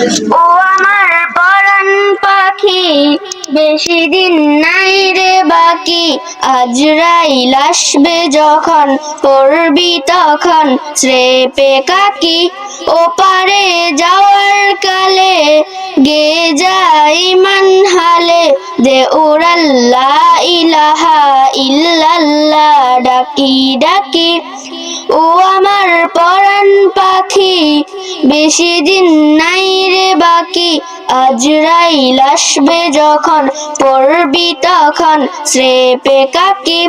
ও আমার পরাণ পাখি, বেশি দিন নাই রে বাকি। আজরাইল আসবে যখন, পড়বি তখন স্রেপে কাকি। ওপারে যাওয়ার কালে গে যাই মান হালে, দে উড়াল্লা ইলাহা ইল্লাল্লাহ ডাকি ডাকি। ও আমার পরাণ পাখি, বেশি দিন নাই রে বাকি। আজরাইল আসবে যখন, পড়বি তখন স্রেপে কাকি।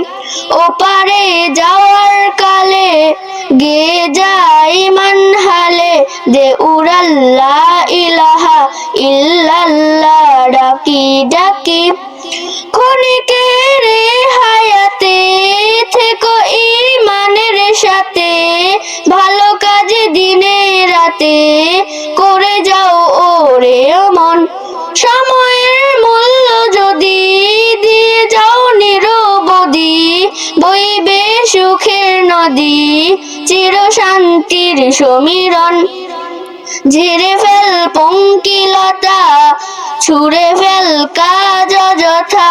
ওপারে যাওয়ার কালে গে যাই মান হালে, দে উড়াল্লা ইলাহা ইল্লাল্লাহ ডাকি ডাকি। ক্ষণিকের হায়াতে থেকো ঈমানের সাথে, ভালো কাজে দিনে রাতে করে যাও ওরে মন। সময়ের মূল্য যদি দিয়ে যাও নিরবধি, বইবে সুখের নদী, চির শান্তির সমীরণ। ঝেড়ে ফেল পঙ্কিলতা, ছুঁড়ে ফেল কাজ অযথা।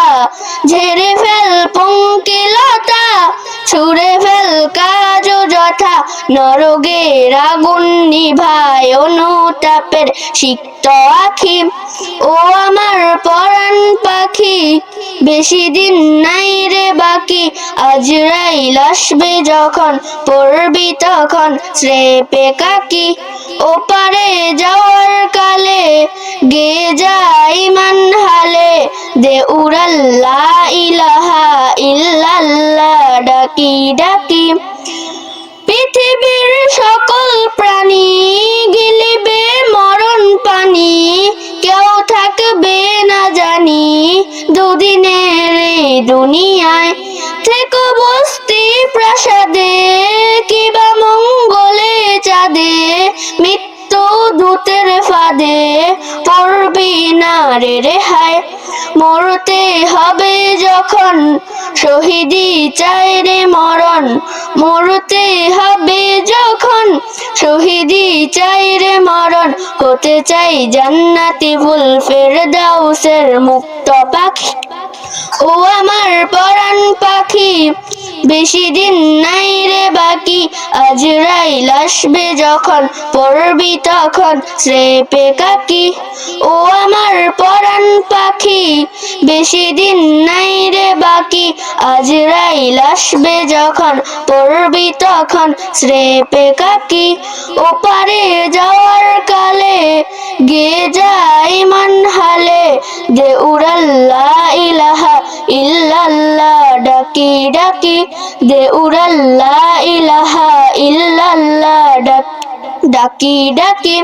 ঝেড়ে ফেল পঙ্কিলতা, ছুঁড়ে ফেল কাজ অযথা। নরকের আগুন নিভায় অনুতাপের সিক্ত আখি। ও আমার পরাণ পাখি, বেশি দিন নাই রে বাকি। আজরাইল আসবে যখন, পড়বি তখন স্রেপে কাকি। ওপারে যাওয়ার কালে গে যাই মান হালে, দে উড়াল্লা ইলাহা ইল্লাল্লাহ ডাকি ডাকি। পৃথিবীর সকল প্রাণী গিলিবে মরণ পানি, কেউ থাকবে না জানি দুদিনের এই দুনিয়ায়। থেকো বস্তি প্রাসাদে, কিবা মঙ্গলে চাঁদে, মৃত্যু দূতের ফাঁদে পড়বি না রে রেহাই। মরতে হবে যখন, শহীদি চাই রে মরণ। মরতে হবে যখন, শহীদি চাই রে মরণ। হতে চাই জান্নাতি ফুল ফেরদাউসের মুক্ত পাখি। ও আমার পরাণ পাখি, বেশি দিন নাই রে বাকি। আজরাইল আসবে যখন, পড়বি তখন স্রেপে কাকি। ও আমার পরাণ পাখি, বেশি দিন নাই রে বাকি। আজরাইল আসবে যখন, পড়বি তখন স্রেপে কাকি। ওপারে যাওয়ার কালে গে যাই মান হালে, দে উড়াল্লা ইলাহা ইল্লাল্লাহ ডাকি ডাকি। দে উড়াল্লা ইলাহা ইল্লাল্লাহ ডাকি ডাকি।